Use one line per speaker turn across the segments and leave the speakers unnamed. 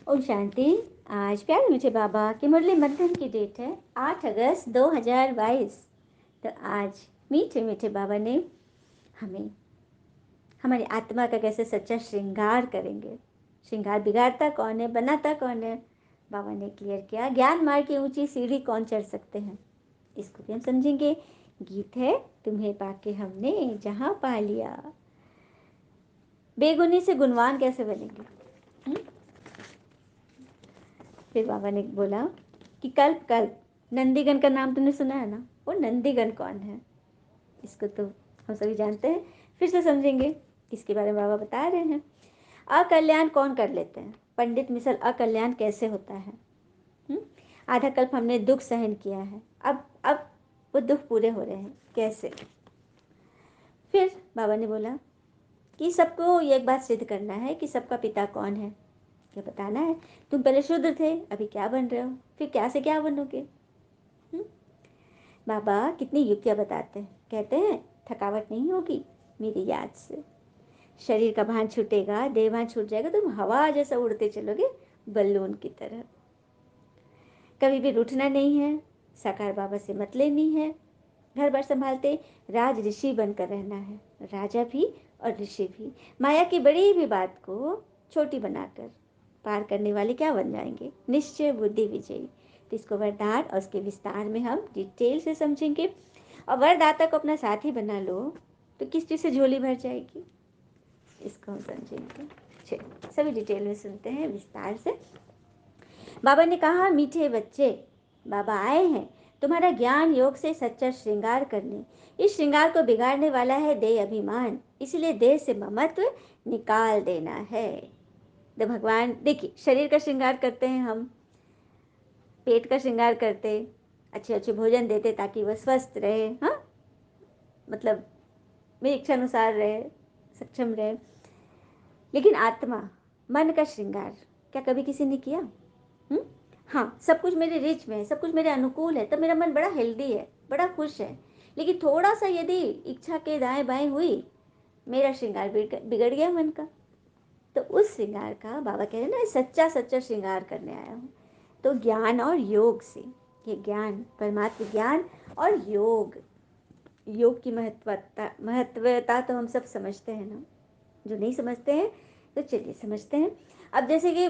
ओम शांति। आज प्यारे मीठे बाबा की मुरली मंथन की डेट है 8 अगस्त 2022। तो आज मीठे मीठे बाबा ने हमें हमारी आत्मा का कैसे सच्चा श्रृंगार करेंगे। श्रृंगार बिगाड़ता कौन है, बनाता कौन है, बाबा ने क्लियर किया। ज्ञान मार्ग की ऊंची सीढ़ी कौन चढ़ सकते हैं, इसको भी हम समझेंगे। गीत है तुम्हें पाके हमने जहां पा लिया। बेगुनी से गुणवान कैसे बनेंगे। फिर बाबा ने बोला कि कल्प कल्प नंदीगण का नाम तुमने सुना है ना, वो नंदीगण कौन है, इसको तो हम सभी जानते हैं। फिर से समझेंगे किसके बारे में बाबा बता रहे हैं। अकल्याण कौन कर लेते हैं, पंडित मिसल अकल्याण कैसे होता है। आधा कल्प हमने दुख सहन किया है, अब वो दुख पूरे हो रहे हैं, कैसे। फिर बाबा ने बोला कि सबको ये एक बात सिद्ध करना है कि सबका पिता कौन है, ये बताना है। तुम पहले शुद्ध थे, अभी क्या बन रहे हो, फिर क्या से क्या बनोगे। बाबा कितनी युक्तियाँ बताते हैं, कहते हैं थकावट नहीं होगी मेरी याद से, शरीर का भान छूटेगा, देह भान छूट जाएगा, तुम हवा जैसा उड़ते चलोगे बलून की तरह। कभी भी रूठना नहीं है, साकार बाबा से मत लेनी है, घर बार संभालते राज ऋषि बनकर रहना है, राजा भी और ऋषि भी। माया की बड़ी भी बात को छोटी बनाकर पार करने वाले क्या बन जाएंगे, निश्चय बुद्धि विजयी। तो इसको वरदान और उसके विस्तार में हम डिटेल से समझेंगे। और वरदाता को अपना साथी बना लो तो किस चीज़ से झोली भर जाएगी, इसको हम समझेंगे। चलिए सभी डिटेल में सुनते हैं विस्तार से। बाबा ने कहा मीठे बच्चे, बाबा आए हैं तुम्हारा ज्ञान योग से सच्चा श्रृंगार करने। इस श्रृंगार को बिगाड़ने वाला है देह अभिमान, इसलिए देह से ममत्व निकाल देना है। तो भगवान देखिए शरीर का श्रृंगार करते हैं हम, पेट का श्रृंगार करते, अच्छे अच्छे भोजन देते ताकि वह स्वस्थ रहे, हाँ मतलब मेरी इच्छा अनुसार रहे, सक्षम रहे। लेकिन आत्मा मन का श्रृंगार क्या कभी किसी ने किया। हाँ सब कुछ मेरे रिच में है, सब कुछ मेरे अनुकूल है, तब मेरा मन बड़ा हेल्दी है, बड़ा खुश है। लेकिन थोड़ा सा यदि इच्छा के दाएं बाएं हुई, मेरा श्रृंगार बिगड़ गया मन का। तो उस श्रृंगार का बाबा कह रहे हैं ना, सच्चा सच्चा श्रृंगार करने आया हूँ। तो ज्ञान और योग से, ये ज्ञान परमात्म ज्ञान और योग, योग की महत्वता तो हम सब समझते हैं ना, जो नहीं समझते हैं तो चलिए समझते हैं। अब जैसे कि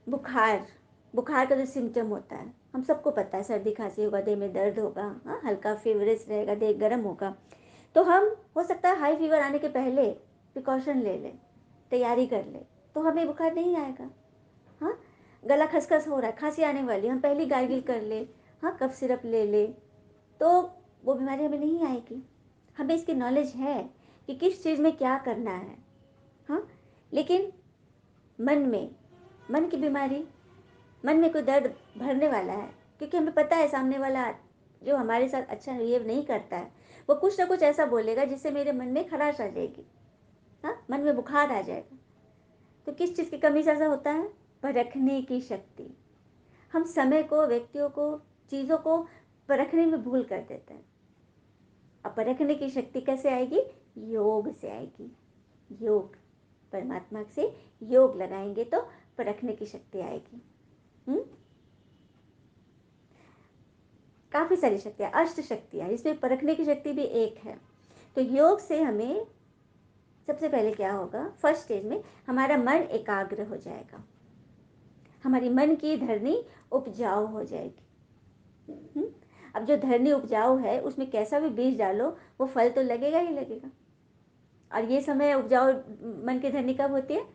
बुखार, बुखार का जो सिम्टम होता है हम सबको पता है, सर्दी खांसी होगा, देह में दर्द होगा, हाँ हल्का फीवरिश रहेगा, देह गर्म होगा। तो हम हो सकता है हाई फीवर आने के पहले प्रिकॉशन ले लें, तैयारी कर ले, तो हमें बुखार नहीं आएगा। हाँ गला खसखस हो रहा है, खांसी आने वाली, हम पहली गार्गिल कर ले, हाँ कफ सिरप ले ले, तो वो बीमारी हमें नहीं आएगी। हमें इसकी नॉलेज है कि किस चीज़ में क्या करना है। हाँ लेकिन मन में, मन की बीमारी, मन में कोई दर्द भरने वाला है, क्योंकि हमें पता है सामने वाला जो हमारे साथ अच्छा बिहेव नहीं करता है, वो कुछ ना कुछ ऐसा बोलेगा जिससे मेरे मन में खराश आ जाएगी, हाँ मन में बुखार आ जाएगा। तो किस चीज़ की कमी से ऐसा होता है, परखने की शक्ति। हम समय को, व्यक्तियों को, चीज़ों को परखने में भूल कर देते हैं। अब परखने की शक्ति कैसे आएगी, योग से आएगी। योग, परमात्मा से योग लगाएंगे तो परखने की शक्ति आएगी। काफ़ी सारी शक्तियाँ, अष्ट शक्तियाँ, इसमें परखने की शक्ति भी एक है। तो योग से हमें सबसे पहले क्या होगा, फर्स्ट स्टेज में हमारा मन एकाग्र हो जाएगा, हमारी मन की धरनी उपजाऊ हो जाएगी। अब जो धरनी उपजाऊ है उसमें कैसा भी बीज डालो वो फल तो लगेगा ही लगेगा। और ये समय उपजाऊ मन की धरनी कब होती है,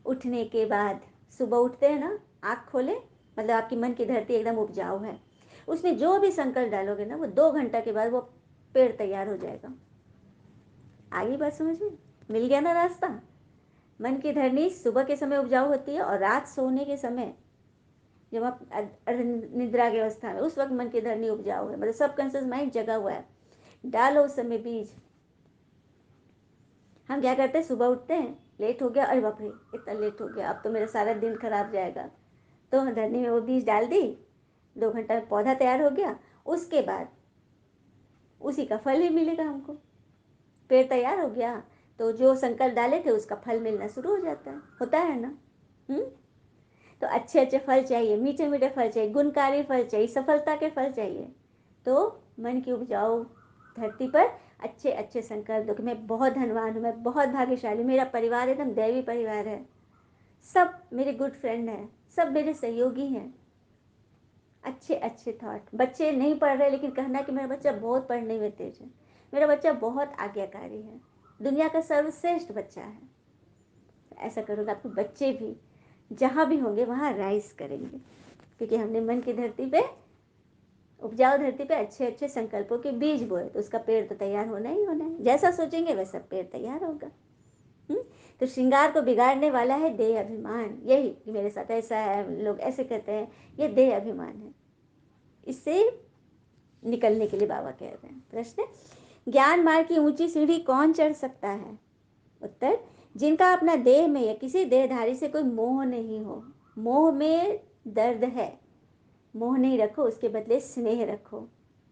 उठने के बाद। सुबह उठते हैं ना, आँख खोले, मतलब आपकी मन की धरती एकदम उपजाऊ है, उसमें जो भी संकल्प डालोगे ना वो 2 घंटा के बाद वो पेड़ तैयार हो जाएगा। आगे बात समझ में, मिल गया ना रास्ता। मन की धरनी सुबह के समय उपजाऊ होती है, और रात सोने के समय जब आप निद्रा की अवस्था में, उस वक्त मन की धरनी उपजाऊ है, मतलब सब कॉन्शियस माइंड जगा हुआ है। डालो उस समय बीज। हम क्या करते हैं, सुबह उठते हैं, लेट हो गया, अरे बाप रे इतना लेट हो गया, अब तो मेरा सारा दिन खराब जाएगा। तो धरनी में वो बीज डाल दी, 2 घंटा में पौधा तैयार हो गया, उसके बाद उसी का फल ही मिलेगा हमको। पेड़ तैयार हो गया तो जो संकल्प डाले थे उसका फल मिलना शुरू हो जाता है, होता है ना। हम्म। तो अच्छे अच्छे फल चाहिए, मीठे मीठे फल चाहिए, गुणकारी फल चाहिए, सफलता के फल चाहिए। तो मन की उपजाऊ धरती पर अच्छे अच्छे संकल्प दो कि मैं बहुत धनवान हूँ, मैं बहुत भाग्यशाली, मेरा परिवार एकदम दैवी परिवार है, सब मेरे गुड फ्रेंड हैं, सब मेरे सहयोगी हैं। अच्छे अच्छे थॉट। बच्चे नहीं पढ़ रहे लेकिन कहना कि मेरा बच्चा बहुत पढ़ने में तेज है, मेरा बच्चा बहुत आज्ञाकारी है, दुनिया का सर्वश्रेष्ठ बच्चा है। ऐसा करोगे आपके बच्चे भी जहाँ भी होंगे वहाँ राइज करेंगे, क्योंकि हमने मन की धरती पे, उपजाऊ धरती पे अच्छे अच्छे संकल्पों के बीज बोए, तो उसका पेड़ तो तैयार होना ही होना है। जैसा सोचेंगे वैसा पेड़ तैयार होगा। तो श्रृंगार को बिगाड़ने वाला है देह अभिमान, यही कि मेरे साथ ऐसा है, लोग ऐसे कहते हैं, ये देह अभिमान है। इससे निकलने के लिए बाबा कह रहे हैं। प्रश्न, ज्ञान मार्ग की ऊंची सीढ़ी कौन चढ़ सकता है? उत्तर, जिनका अपना देह में या किसी देहधारी से कोई मोह नहीं हो। मोह में दर्द है, मोह नहीं रखो, उसके बदले स्नेह रखो,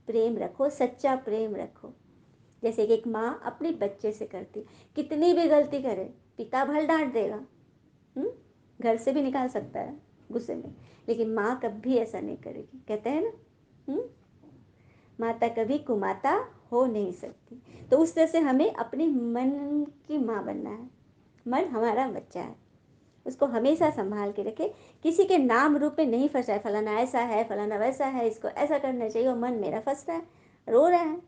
प्रेम रखो, सच्चा प्रेम रखो। जैसे कि एक माँ अपने बच्चे से करती, कितनी भी गलती करे, पिता भले डांट देगा, घर से भी निकाल सकता है गुस्से में, लेकिन माँ कभी ऐसा नहीं करेगी। कहते हैं ना, माता कभी कुमाता हो नहीं सकती। तो उस तरह से हमें अपने मन की माँ बनना है। मन हमारा बच्चा है, उसको हमेशा संभाल के रखे, किसी के नाम रूप में नहीं फंसा है, फलाना ऐसा है, फलाना वैसा है, इसको ऐसा करना चाहिए, और मन मेरा फंस रहा है, रो रहा है।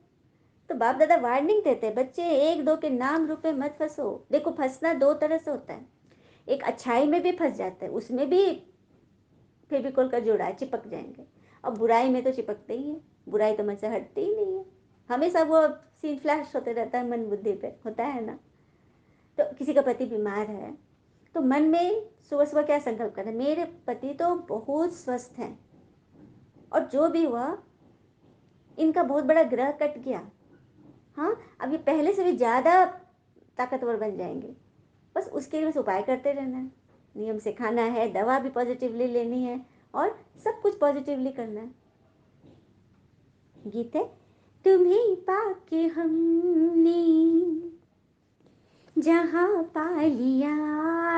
तो बाप दादा वार्निंग देते हैं, बच्चे एक दो के नाम रूप में मत फंसो। देखो, फंसना दो तरह से होता है, एक अच्छाई में भी फंस जाता है, उसमें भी फेविकोल का जोड़ा है, चिपक जाएंगे। और बुराई में तो चिपकते ही है, बुराई तो मन से हटती ही नहीं है, हमेशा वो सीन फ्लैश होते रहता है, मन बुद्धि पे होता है ना। तो किसी का पति बीमार है, तो मन में सुबह सुबह क्या संकल्प करना, मेरे पति तो बहुत स्वस्थ हैं, और जो भी हुआ इनका बहुत बड़ा ग्रह कट गया, हाँ अब ये पहले से भी ज़्यादा ताकतवर बन जाएंगे। बस उसके लिए बस उपाय करते रहना है, नियम से खाना है, दवा भी पॉजिटिवली लेनी है, और सब कुछ पॉजिटिवली करना है। गीत है, तुम्हें पाके हमने जहाँ पा लिया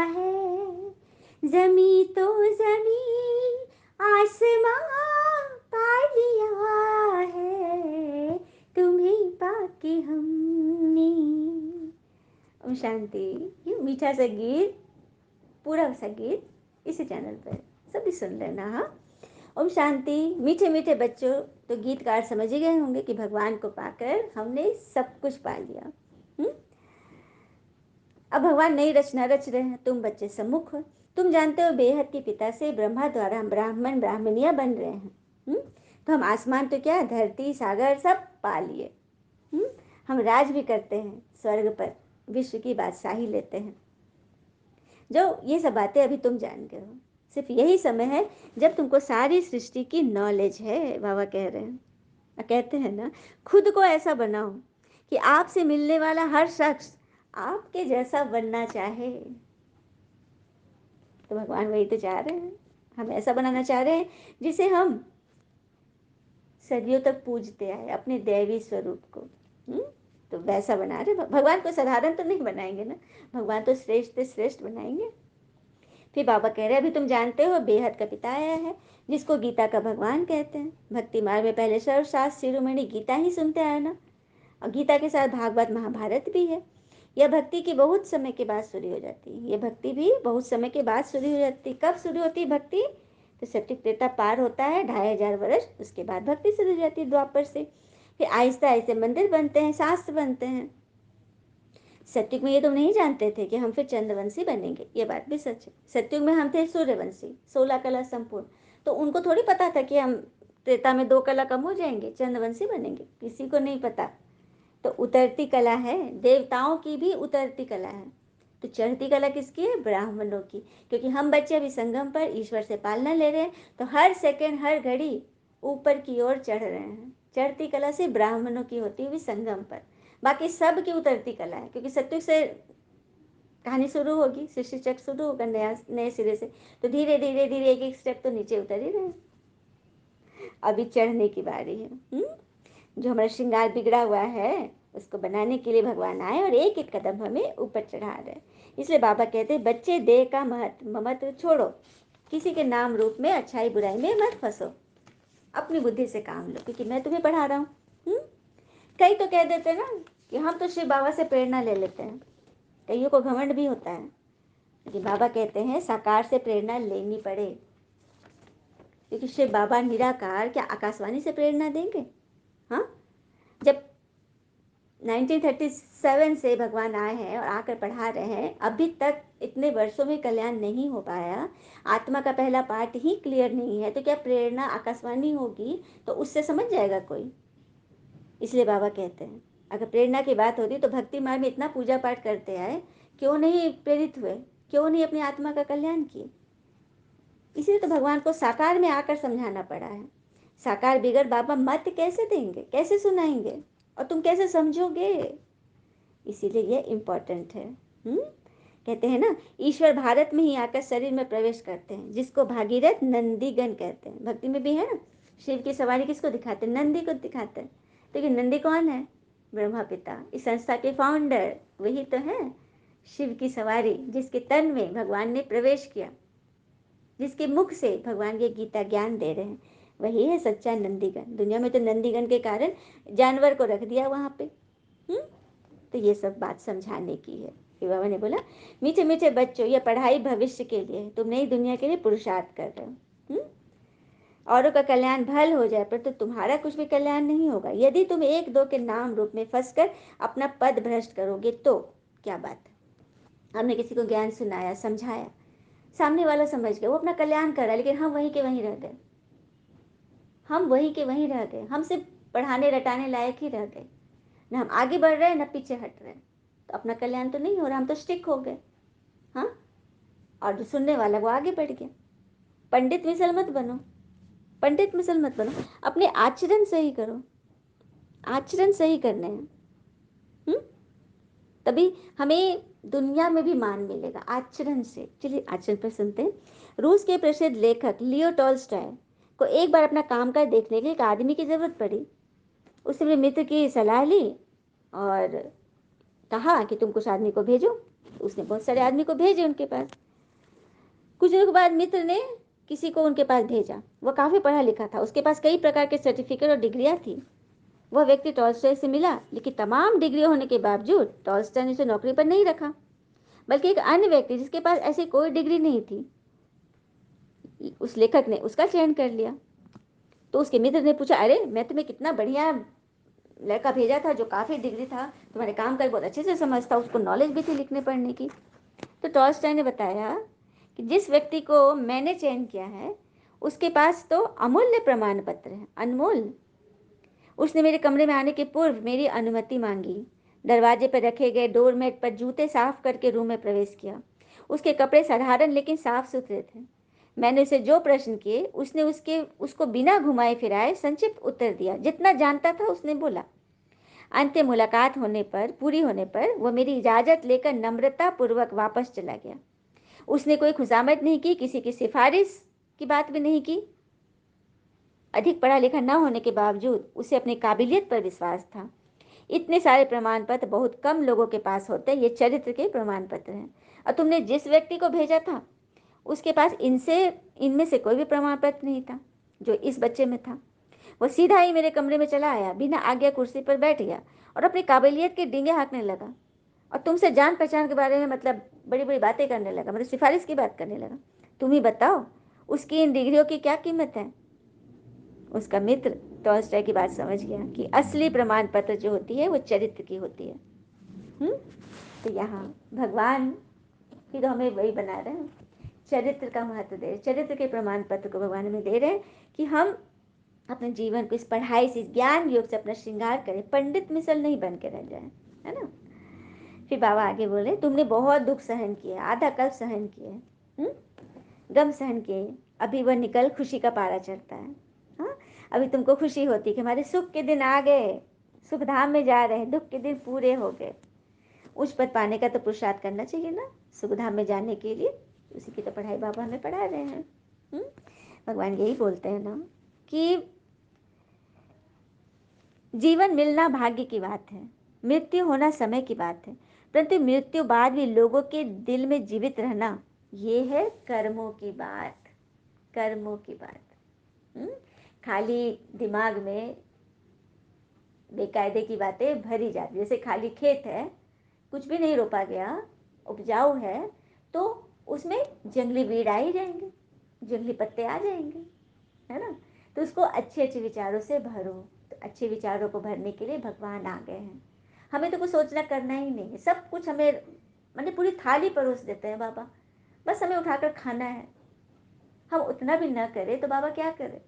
है, जमी तो जमी आसमां पा लिया है, तुम्हें पाके हमने। ओम शांति। ये मीठा सा गीत, पूरा सा गीत इसी चैनल पर सभी सुन लेना। हाँ, ओम शांति। मीठे मीठे बच्चों, तो गीतकार समझ ही गए होंगे कि भगवान को पाकर हमने सब कुछ पा लिया। अब भगवान नई रचना रच रहे हैं, तुम बच्चे सम्मुख हो। तुम जानते हो बेहद के पिता से ब्रह्मा द्वारा हम ब्राह्मण ब्राह्मणियां बन रहे हैं। तो हम आसमान तो क्या, धरती सागर सब पा लिए। हम राज भी करते हैं स्वर्ग पर, विश्व की बादशाही लेते हैं। जो ये सब बातें अभी तुम जान गए हो, सिर्फ यही समय है जब तुमको सारी सृष्टि की नॉलेज है। बाबा कह रहे हैं, कहते हैं ना, खुद को ऐसा बनाओ कि आपसे मिलने वाला हर शख्स आपके जैसा बनना चाहे। तो भगवान वही तो चाह रहे हैं, हम ऐसा बनाना चाह रहे हैं जिसे हम सदियों तक पूजते आए, अपने दैवी स्वरूप को। तो वैसा बना रहे भगवान को, साधारण तो नहीं बनाएंगे ना, भगवान तो श्रेष्ठ से श्रेष्ठ बनाएंगे। फिर बाबा कह रहे हैं, अभी तुम जानते हो बेहद का पिता आया है, जिसको गीता का भगवान कहते हैं। भक्ति मार्ग में पहले सर्वशास्त्र शिरोमणि गीता ही सुनते आए ना, और गीता के साथ भागवत महाभारत भी है। यह भक्ति की बहुत समय के बाद शुरू हो जाती है, यह भक्ति भी बहुत समय के बाद शुरू हो जाती है। कब शुरू होती है भक्ति? तो सत्युग त्रेता पार होता है 2500 वर्ष, उसके बाद भक्ति शुरू हो जाती है द्वापर से। फिर आहिस्ता आहिस्ता मंदिर बनते हैं, शास्त्र बनते हैं। सत्युग में ये तुम नहीं जानते थे कि हम फिर चंद्रवंशी बनेंगे, ये बात भी सच है। सत्युग में हम थे सूर्यवंशी, 16 कला संपूर्ण, तो उनको थोड़ी पता था कि हम त्रेता में 2 कला कम हो जाएंगे, चंद्रवंशी बनेंगे, किसी को नहीं पता। तो उतरती कला है, देवताओं की भी उतरती कला है। तो चढ़ती कला किसकी है? ब्राह्मणों की, क्योंकि हम बच्चे अभी संगम पर ईश्वर से पालना ले रहे हैं, तो हर सेकंड हर घड़ी ऊपर की ओर चढ़ रहे हैं। चढ़ती कला से ब्राह्मणों की होती हुई संगम पर, बाकी सब की उतरती कला है, क्योंकि सत्युग से कहानी शुरू होगी, सृष्टि चक्र शुरू होगा नया, नए सिरे से। तो धीरे धीरे धीरे एक एक स्टेप तो नीचे उतर ही रहे, अभी चढ़ने की बारी है। जो हमारा श्रृंगार बिगड़ा हुआ है उसको बनाने के लिए भगवान आए, और एक एक कदम हमें ऊपर चढ़ा रहे हैं। इसलिए बाबा कहते हैं बच्चे देह का ममत्व छोड़ो, किसी के नाम रूप में अच्छाई बुराई में मत फंसो, अपनी बुद्धि से काम लो, क्योंकि मैं तुम्हें पढ़ा रहा हूँ। कई तो कह देते हैं ना कि हम तो शिव बाबा से प्रेरणा ले लेते हैं, कईयों को घमंड भी होता है, लेकिन बाबा कहते हैं साकार से प्रेरणा लेनी पड़े, क्योंकि शिव बाबा निराकार क्या आकाशवाणी से प्रेरणा देंगे? हाँ, जब 1937 से भगवान आए हैं और आकर पढ़ा रहे हैं, अभी तक इतने वर्षों में कल्याण नहीं हो पाया, आत्मा का पहला पार्ट ही क्लियर नहीं है, तो क्या प्रेरणा आकाशवाणी होगी तो उससे समझ जाएगा कोई? इसलिए बाबा कहते हैं अगर प्रेरणा की बात होती तो भक्ति मार्ग में इतना पूजा पाठ करते आए, क्यों नहीं प्रेरित हुए, क्यों नहीं अपनी आत्मा का कल्याण किए? इसीलिए तो भगवान को साकार में आकर समझाना पड़ा है। साकार बिगड़ बाबा मत कैसे देंगे, कैसे सुनाएंगे, और तुम कैसे समझोगे? इसीलिए ये इम्पोर्टेंट है। कहते हैं ना, ईश्वर भारत में ही आकर शरीर में प्रवेश करते हैं, जिसको भागीरथ नंदीगण कहते हैं। भक्ति में भी है ना, शिव की सवारी किसको दिखाते हैं? नंदी को दिखाते हैं। तो ये नंदी कौन है? ब्रह्मा पिता, इस संस्था के फाउंडर वही तो है। शिव की सवारी, जिसके तन में भगवान ने प्रवेश किया, जिसके मुख से भगवान ये गीता ज्ञान दे रहे हैं, वही है सच्चा नंदीगण। दुनिया में तो नंदीगण के कारण जानवर को रख दिया वहाँ पे। तो ये सब बात समझाने की है। बाबा ने बोला मीठे मीठे बच्चों, ये पढ़ाई भविष्य के लिए, तुम नई दुनिया के लिए पुरुषार्थ कर रहे हो। औरों का कल्याण भल हो जाए, पर तो तुम्हारा कुछ भी कल्याण नहीं होगा यदि तुम एक दो के नाम रूप में फंसकर अपना पद भ्रष्ट करोगे तो। क्या बात, हमने किसी को ज्ञान सुनाया, समझाया, सामने वाला समझ गया, वो अपना कल्याण कर रहा है, लेकिन हम वहीं के वहीं रह गए, हम वहीं के वहीं रह गए, हम सिर्फ पढ़ाने रटाने लायक ही रह गए, ना हम आगे बढ़ रहे हैं ना पीछे हट रहे हैं, तो अपना कल्याण तो नहीं हो रहा, हम तो स्टिक हो गए। हाँ, और जो सुनने वाला वो आगे बढ़ गया। पंडित मिसल मत बनो, पंडित मिसल मत बनो, अपने आचरण सही करो, आचरण सही करने हैं। तभी हमें दुनिया में भी मान मिलेगा, आचरण से। चलिए आचरण पर सुनते हैं। रूस के प्रसिद्ध लेखक लियो टॉल्स्टॉय को एक बार अपना काम कर देखने के लिए एक आदमी की जरूरत पड़ी। उसने अपने मित्र की सलाह ली और कहा कि तुम कुछ आदमी को भेजो। उसने बहुत सारे आदमी को भेजे उनके पास। कुछ दिनों के बाद मित्र ने किसी को उनके पास भेजा। वह काफ़ी पढ़ा लिखा था, उसके पास कई प्रकार के सर्टिफिकेट और डिग्रियां थी। वह व्यक्ति टॉल्स्टॉय से मिला, लेकिन तमाम डिग्री होने के बावजूद टॉल्स्टॉय ने उसे नौकरी पर नहीं रखा, बल्कि एक अन्य व्यक्ति जिसके पास ऐसी कोई डिग्री नहीं थी, उस लेखक ने उसका चयन कर लिया। तो उसके मित्र ने पूछा, अरे मैं तुम्हें कितना बढ़िया लड़का भेजा था जो काफ़ी डिग्री था, तुम्हारे काम कर बहुत अच्छे से समझता, उसको नॉलेज भी थी लिखने पढ़ने की। तो टॉल्स्टॉय ने बताया कि जिस व्यक्ति को मैंने चयन किया है उसके पास तो अमूल्य प्रमाण पत्र है, अनमोल। उसने मेरे कमरे में आने के पूर्व मेरी अनुमति मांगी, दरवाजे पर रखे गए डोरमेट पर जूते साफ करके रूम में प्रवेश किया। उसके कपड़े साधारण लेकिन साफ सुथरे थे। मैंने उसे जो प्रश्न किए उसने उसको बिना घुमाए फिराए संक्षिप्त उत्तर दिया, जितना जानता था उसने बोला। अंतिम मुलाकात पूरी होने पर वह मेरी इजाज़त लेकर नम्रता पूर्वक वापस चला गया। उसने कोई खुशामद नहीं की, किसी की सिफारिश की बात भी नहीं की। अधिक पढ़ा लिखा न होने के बावजूद उसे अपनी काबिलियत पर विश्वास था। इतने सारे प्रमाण पत्र बहुत कम लोगों के पास होते हैं, ये चरित्र के प्रमाण पत्र हैं। और तुमने जिस व्यक्ति को भेजा था उसके पास इनमें से कोई भी प्रमाण पत्र नहीं था जो इस बच्चे में था। वो सीधा ही मेरे कमरे में चला आया, बिना आज्ञा कुर्सी पर बैठ गया और अपनी काबिलियत के डींगे हाँकने लगा, और तुमसे जान पहचान के बारे में मतलब बड़ी बड़ी बातें करने लगा, मतलब सिफारिश की बात करने लगा। तुम ही बताओ उसकी इन डिग्रियों की क्या कीमत है? उसका मित्र टॉल्स्टॉय की बात समझ गया कि असली प्रमाण पत्र जो होती है वो चरित्र की होती है। तो यहाँ भगवान ही तो हमें वही बना रहे हैं, चरित्र का महत्व दे रहे, चरित्र के प्रमाण पत्र को भगवान हमें दे रहे हैं कि हम अपने जीवन को इस पढ़ाई से, इस ज्ञान योग से अपना श्रृंगार करें, पंडित मिसल नहीं बन के रह जाए, है ना। फिर बाबा आगे बोले, तुमने बहुत दुख सहन किए, आधा कल्प सहन किए, गम सहन किए, अभी वह निकल खुशी का पारा चढ़ता है। हाँ, अभी तुमको खुशी होती कि हमारे सुख के दिन आ गए, सुख धाम में जा रहे हैं, दुख के दिन पूरे हो गए। उच्च पद पाने का तो पुरुषार्थ करना चाहिए ना, सुख धाम में जाने के लिए। उसी की तो पढ़ाई बाबा हमें पढ़ा रहे हैं। भगवान यही बोलते हैं ना कि जीवन मिलना भाग्य की बात है, मृत्यु होना समय की बात है। परंतु मृत्यु बाद भी लोगों के दिल में जीवित रहना, ये है कर्मों की बात, कर्मों की बात। खाली दिमाग में बेकायदे की बातें भरी जाती, जैसे खाली खेत है, कुछ भी नहीं रोपा गया, उपजाऊ है, तो उसमें जंगली बीड़ आ ही जाएंगे, जंगली पत्ते आ जाएंगे, है ना। तो उसको अच्छे अच्छे विचारों से भरो। तो अच्छे विचारों को भरने के लिए भगवान आ गए हैं। हमें तो कुछ सोचना करना ही नहीं है, सब कुछ हमें मैंने पूरी थाली परोस देते हैं बाबा, बस हमें उठाकर खाना है। हम उतना भी ना करें तो बाबा क्या करे?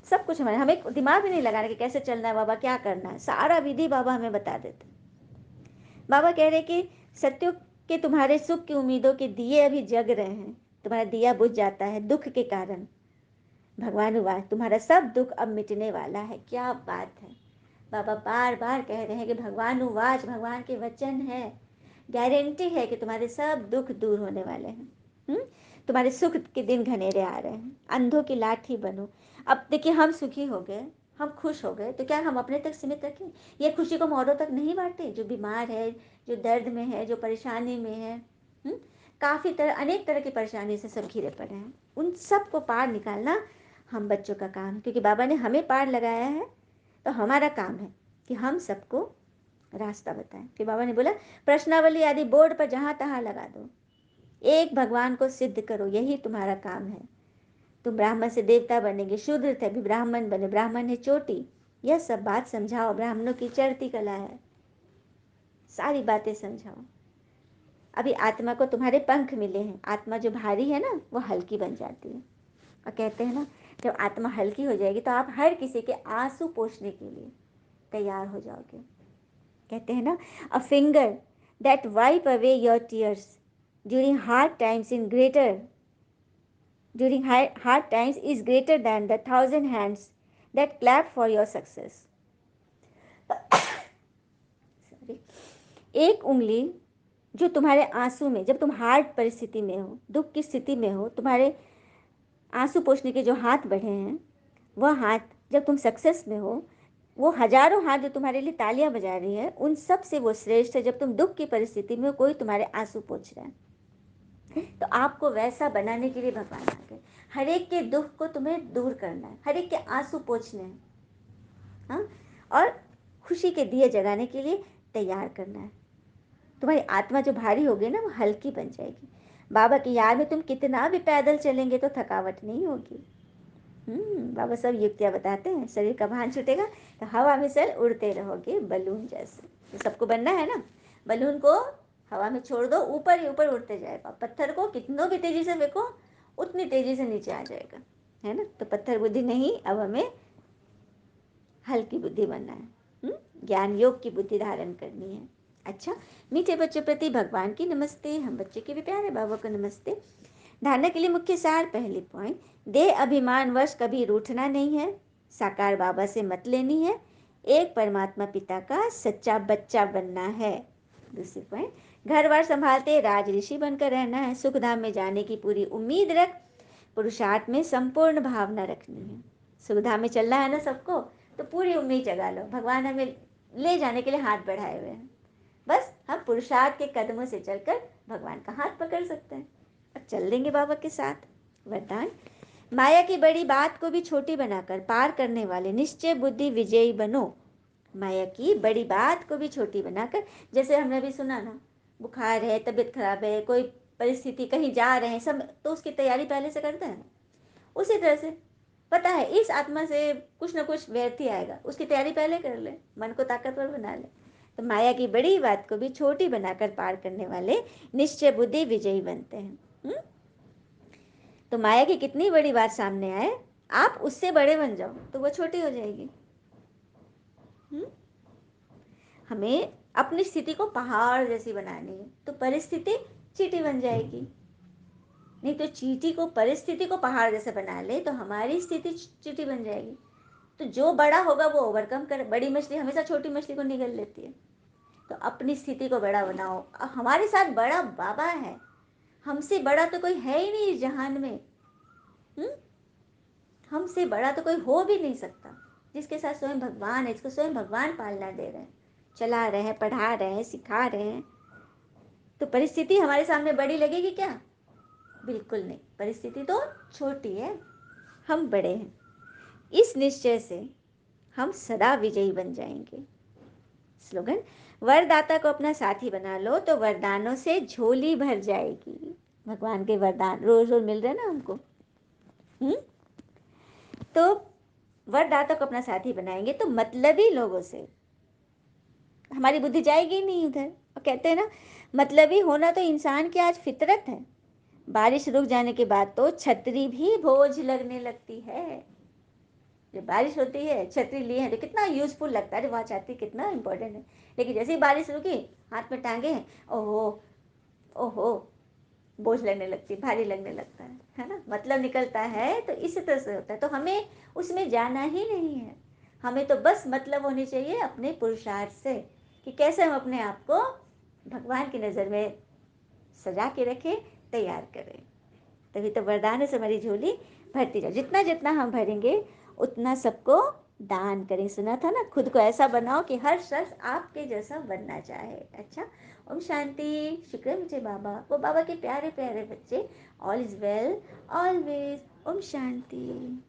सब कुछ हमें दिमाग भी नहीं लगाना कि कैसे चलना है, बाबा क्या करना है, सारा विधि बाबा हमें बता देते। बाबा कह रहे कि सत्युग के तुम्हारे सुख की उम्मीदों के दिए अभी जग रहे हैं, तुम्हारा दिया बुझ जाता है दुख के कारण। भगवान हुआ तुम्हारा सब दुख अब मिटने वाला है। क्या बात है, बाबा बार बार कह रहे हैं कि भगवान उवाच, भगवान के वचन है, गारंटी है कि तुम्हारे सब दुख दूर होने वाले हैं। तुम्हारे सुख के दिन घनेरे आ रहे हैं, अंधों की लाठी बनो। अब देखिए, हम सुखी हो गए, हम खुश हो गए, तो क्या हम अपने तक सीमित रखें? ये खुशी को हम औरों तक नहीं बांटे? जो बीमार है, जो दर्द में है, जो परेशानी में है, काफ़ी तरह अनेक तरह की परेशानी से सब घिरे पड़े हैं, उन सब को पार निकालना हम बच्चों का काम है, क्योंकि बाबा ने हमें पार लगाया है। तो हमारा काम है कि हम सबको रास्ता बताएं। फिर बाबा ने बोला, प्रश्नावली आदि बोर्ड पर जहाँ तहाँ लगा दो, एक भगवान को सिद्ध करो, यही तुम्हारा काम है। तुम ब्राह्मण से देवता बनेंगे, शूद्र थे अभी ब्राह्मण बने, ब्राह्मण है चोटी, यह सब बात समझाओ। ब्राह्मणों की चढ़ती कला है, सारी बातें समझाओ। अभी आत्मा को तुम्हारे पंख मिले हैं, आत्मा जो भारी है ना वो हल्की बन जाती है। और कहते हैं ना, जब आत्मा हल्की हो जाएगी तो आप हर किसी के आंसू पोंछने के लिए तैयार हो जाओगे। कहते हैं ना, a finger that wipe away your tears during hard times in greater during hard times is greater than the 1,000 hands that clap for your success. Sorry. एक उंगली जो तुम्हारे आंसू में, जब तुम हार्ड परिस्थिति में हो, दुख की स्थिति में हो, तुम्हारे आंसू पोंछने के जो हाथ बढ़े हैं, वह हाथ जब तुम सक्सेस में हो, वो हजारों हाथ जो तुम्हारे लिए तालियां बजा रही है, उन सब से वो श्रेष्ठ है जब तुम दुख की परिस्थिति में हो, कोई तुम्हारे आंसू पोंछ रहा है। तो आपको वैसा बनाने के लिए भगवान आ गए। हर एक के दुख को तुम्हें दूर करना है, हर एक के आंसू पोंछने हैं, हाँ, और खुशी के दिए जगाने के लिए तैयार करना है। तुम्हारी आत्मा जो भारी होगी ना, वो हल्की बन जाएगी। बाबा की याद में तुम कितना भी पैदल चलेंगे तो थकावट नहीं होगी। बाबा सब युक्तियाँ बताते हैं। शरीर का भान छूटेगा तो हवा में चल उड़ते रहोगे बलून जैसे। तो सबको बनना है ना, बलून को हवा में छोड़ दो, ऊपर ही ऊपर उड़ते जाएगा। पत्थर को कितनों भी तेजी से फेंको, उतनी तेजी से नीचे आ जाएगा, है ना। तो पत्थर बुद्धि नहीं, अब हमें हल्की बुद्धि बनना है, ज्ञान योग की बुद्धि धारण करनी है। अच्छा, मीठे बच्चों प्रति भगवान की नमस्ते, हम बच्चे के भी प्यारे बाबा को नमस्ते। धारणा के लिए मुख्य सार, पहली पॉइंट, देह अभिमान वश कभी रूठना नहीं है, साकार बाबा से मत लेनी है, एक परमात्मा पिता का सच्चा बच्चा बनना है। दूसरी पॉइंट, घर बार संभालते राज ऋषि बनकर रहना है, सुख धाम में जाने की पूरी उम्मीद रख, पुरुषार्थ में संपूर्ण भावना रखनी है। सुख धाम में चलना है ना सबको, तो पूरी उम्मीद जगा लो, भगवान हमें ले जाने के लिए हाथ बढ़ाए हुए हैं। बस हम पुरुषार्थ के कदमों से चलकर भगवान का हाथ पकड़ सकते हैं और चल देंगे बाबा के साथ। वरदान, माया की बड़ी बात को भी छोटी बनाकर पार करने वाले निश्चय बुद्धि विजयी बनो। माया की बड़ी बात को भी छोटी बनाकर, जैसे हमने अभी सुना ना, बुखार है, तबीयत खराब है, कोई परिस्थिति, कहीं जा रहे हैं, सब तो उसकी तैयारी पहले से करते हैं। उसी तरह से पता है इस आत्मा से कुछ ना कुछ व्यर्थ ही आएगा, उसकी तैयारी पहले कर ले, मन को ताकतवर बना ले। तो माया की बड़ी बात को भी छोटी बनाकर पार करने वाले निश्चय बुद्धि विजयी बनते हैं। तो माया की कितनी बड़ी बात सामने आए, आप उससे बड़े बन जाओ तो वो छोटी हो जाएगी। हमें अपनी स्थिति को पहाड़ जैसी बनानी है, तो परिस्थिति चींटी बन जाएगी। नहीं तो चींटी को, परिस्थिति को पहाड़ जैसे बना ले तो हमारी स्थिति चींटी बन जाएगी। तो जो बड़ा होगा वो ओवरकम कर, बड़ी मछली हमेशा छोटी मछली को निगल लेती है। तो अपनी स्थिति को बड़ा बनाओ। हमारे साथ बड़ा बाबा है, हमसे बड़ा तो कोई है ही नहीं इस जहान में। हमसे बड़ा तो कोई हो भी नहीं सकता, जिसके साथ स्वयं भगवान है, इसको स्वयं भगवान पालना दे रहे हैं। चला रहे हैं, पढ़ा रहे हैं, सिखा रहे हैं, तो परिस्थिति हमारे सामने बड़ी लगेगी क्या? बिल्कुल नहीं, परिस्थिति तो छोटी है, हम बड़े हैं। इस निश्चय से हम सदा विजयी बन जाएंगे। स्लोगन, वरदाता को अपना साथी बना लो तो वरदानों से झोली भर जाएगी। भगवान के वरदान रोज रोज मिल रहे हैं ना हमको। तो वरदाता को अपना साथी बनाएंगे तो मतलबी लोगों से हमारी बुद्धि जाएगी नहीं उधर। और कहते हैं ना, मतलबी होना तो इंसान की आज फितरत है। बारिश रुक जाने के बाद तो छतरी भी बोझ लगने लगती है। जब बारिश होती है, छतरी लिए हैं तो कितना यूजफुल लगता है, वहाँ छतरी कितना इंपॉर्टेंट है। लेकिन जैसे ही बारिश रुकी, हाथ में टांगे हैं, ओहो ओहो, बोझ लगने लगती है, भारी लगने लगता है ना। मतलब निकलता है तो इसी तरह से होता है। तो हमें उसमें जाना ही नहीं है, हमें तो बस मतलब होनी चाहिए अपने पुरुषार्थ से कि कैसे हम अपने आप को भगवान की नज़र में सजा के रखें, तैयार करें। तभी तो वरदान से हमारी झोली भरती जाए। जितना जितना हम भरेंगे उतना सबको दान करें। सुना था ना, खुद को ऐसा बनाओ कि हर शख्स आपके जैसा बनना चाहे। अच्छा, ओम शांति। शुक्र है मुझे बाबा, वो बाबा के प्यारे प्यारे बच्चे। All is well always. Om Shanti.